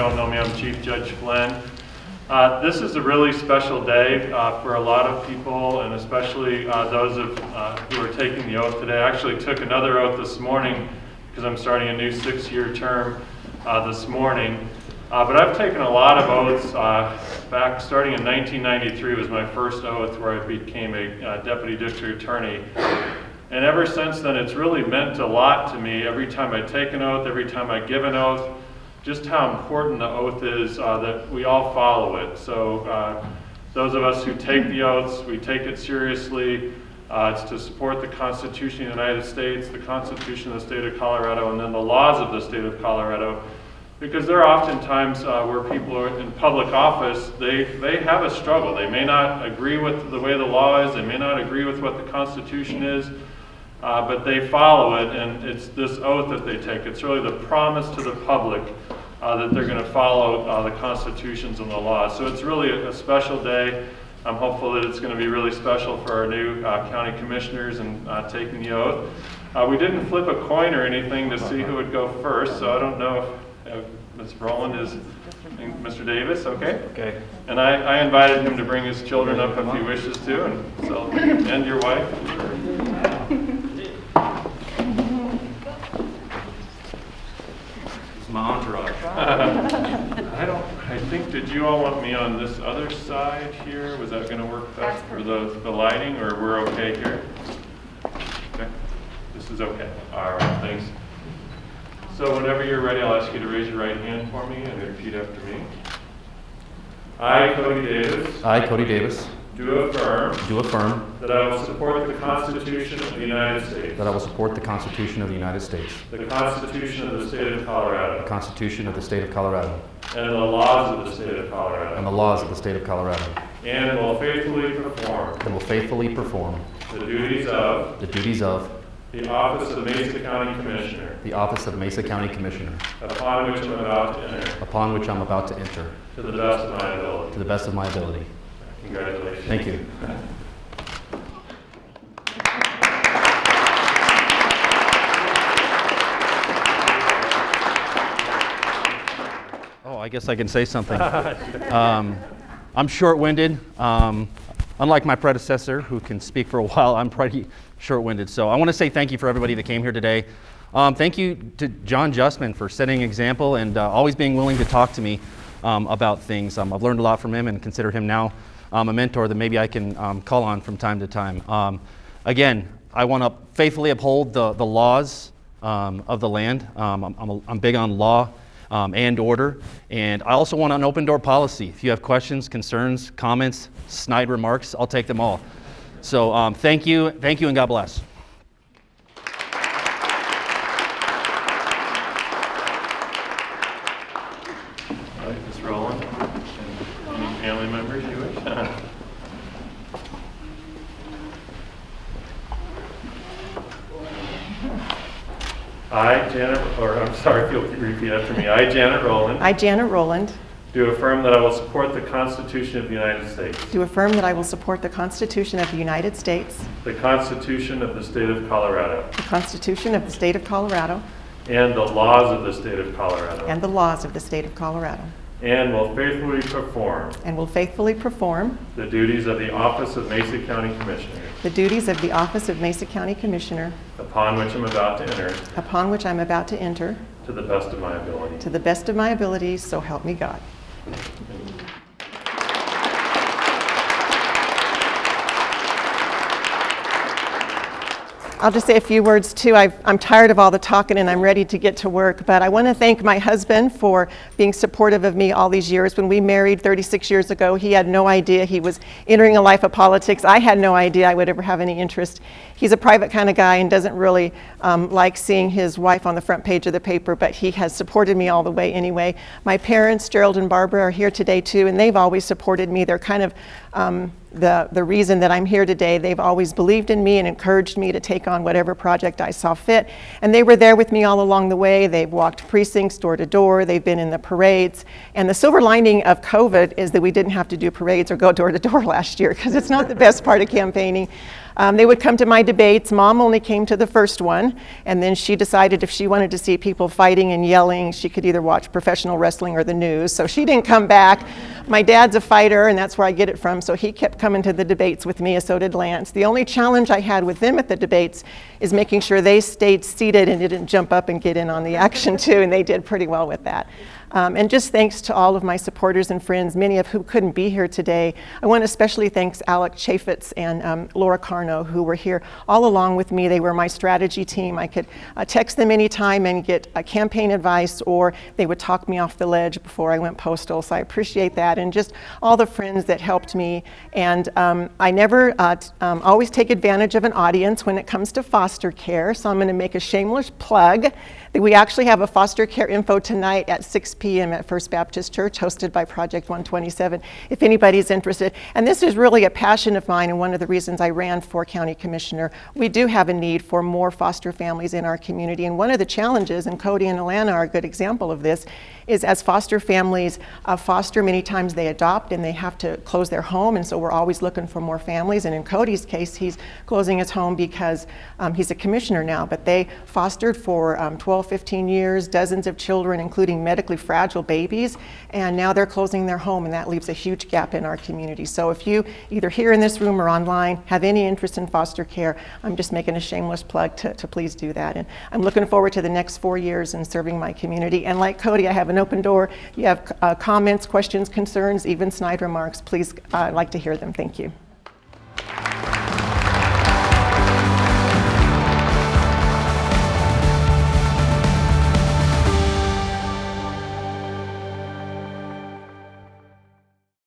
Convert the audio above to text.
don't know me, I'm Chief Judge Flynn. This is a really special day for a lot of people, and especially those who are taking the oath today. I actually took another oath this morning because I'm starting a new 6-year term this morning. But I've taken a lot of oaths back starting in 1993 was my first oath where I became a deputy district attorney. And ever since then, it's really meant a lot to me every time I take an oath, every time I give an oath, just how important the oath is that we all follow it. So those of us who take the oaths, we take it seriously. It's to support the Constitution of the United States, the Constitution of the state of Colorado, and then the laws of the state of Colorado. Because there are often times where people are in public office, they have a struggle. They may not agree with the way the law is, they may not agree with what the Constitution is, but they follow it, and it's this oath that they take. It's really the promise to the public that they're going to follow the constitutions and the laws. So it's really a special day. I'm hopeful that it's going to be really special for our new county commissioners and taking the oath. We didn't flip a coin or anything to see who would go first, so I don't know if Ms. Rowland is, Mr. Davis, okay? Okay. And I invited him to bring his children up if he wishes to, and your wife. My entourage. I think, did you all want me on this other side here? Was that going to work best for the lighting, or we're okay here? Okay, this is okay. All right, thanks. So whenever you're ready, I'll ask you to raise your right hand for me and repeat after me. I, Cody Davis. I, Cody Davis. Do affirm That I will support the Constitution of the United States. I will support the Constitution of the United States. The Constitution of the State of Colorado. The Constitution of the State of Colorado. And the laws of the State of Colorado. And the laws of the State of Colorado. And will faithfully perform. And will faithfully perform. The duties of. The duties of. The office of Mesa County Commissioner. The office of Mesa County Commissioner. Upon which I'm about to enter. Upon which I'm about to enter. To the best of my ability. To the best of my ability. Congratulations. Thank you. Oh, I guess I can say something. I'm short-winded. Unlike my predecessor, who can speak for a while, I'm pretty short-winded. So I want to say thank you for everybody that came here today. Thank you to John Justman for setting an example and always being willing to talk to me about things. I've learned a lot from him and consider him now a mentor that maybe I can call on from time to time. Again, I want to faithfully uphold the laws of the land. I'm big on law and order, and I also want an open door policy. If you have questions, concerns, comments, snide remarks, I'll take them all. So thank you, and God bless. All right, Ms. Rowland, and any family members you wish? If you'll repeat after me. I, Janet Rowland. I, Janet Rowland. Do affirm that I will support the Constitution of the United States. Do affirm that I will support the Constitution of the United States. The Constitution of the State of Colorado. The Constitution of the State of Colorado. And the laws of the State of Colorado. And the laws of the State of Colorado. And will faithfully perform. And will faithfully perform. The duties of the office of Mesa County Commissioner. The duties of the office of Mesa County Commissioner. Upon which I'm about to enter. Upon which I'm about to enter. To the best of my ability. To the best of my ability, so help me God. I'll just say a few words too. I'm tired of all the talking and I'm ready to get to work, but I want to thank my husband for being supportive of me all these years. When we married 36 years ago, he had no idea he was entering a life of politics. I had no idea I would ever have any interest. He's a private kind of guy and doesn't really like seeing his wife on the front page of the paper, but he has supported me all the way anyway. My parents, Gerald and Barbara, are here today too, and they've always supported me. They're kind of the reason that I'm here today. They've always believed in me and encouraged me to take on whatever project I saw fit. And they were there with me all along the way. They've walked precincts door to door. They've been in the parades. And the silver lining of COVID is that we didn't have to do parades or go door to door last year, because it's not the best part of campaigning. They would come to my debates. Mom only came to the first one, and then she decided if she wanted to see people fighting and yelling, she could either watch professional wrestling or the news, so she didn't come back. My dad's a fighter, and that's where I get it from, so he kept coming to the debates with me, and so did Lance. The only challenge I had with them at the debates is making sure they stayed seated and didn't jump up and get in on the action too, and they did pretty well with that. And just thanks to all of my supporters and friends, many of who couldn't be here today. I want to especially thank Alec Chaffetz and Laura Carno, who were here all along with me. They were my strategy team. I could text them anytime and get campaign advice, or they would talk me off the ledge before I went postal, so I appreciate that. And just all the friends that helped me. And I never always take advantage of an audience when it comes to foster care, so I'm going to make a shameless plug. We actually have a foster care info tonight at 6 p.m. at First Baptist Church, hosted by Project 127, if anybody's interested. And this is really a passion of mine and one of the reasons I ran for county commissioner. We do have a need for more foster families in our community, and one of the challenges, and Cody and Alana are a good example of this, is as foster families foster, many times they adopt and they have to close their home, and so we're always looking for more families. And in Cody's case, he's closing his home because he's a commissioner now, but they fostered for 12, 15 years, dozens of children, including medically fragile babies, and now they're closing their home, and that leaves a huge gap in our community. So if you, either here in this room or online, have any interest in foster care, I'm just making a shameless plug to please do that. And I'm looking forward to the next 4 years in serving my community. And like Cody, I have an open door. You have comments, questions, concerns, even snide remarks, please, I'd like to hear them. Thank you.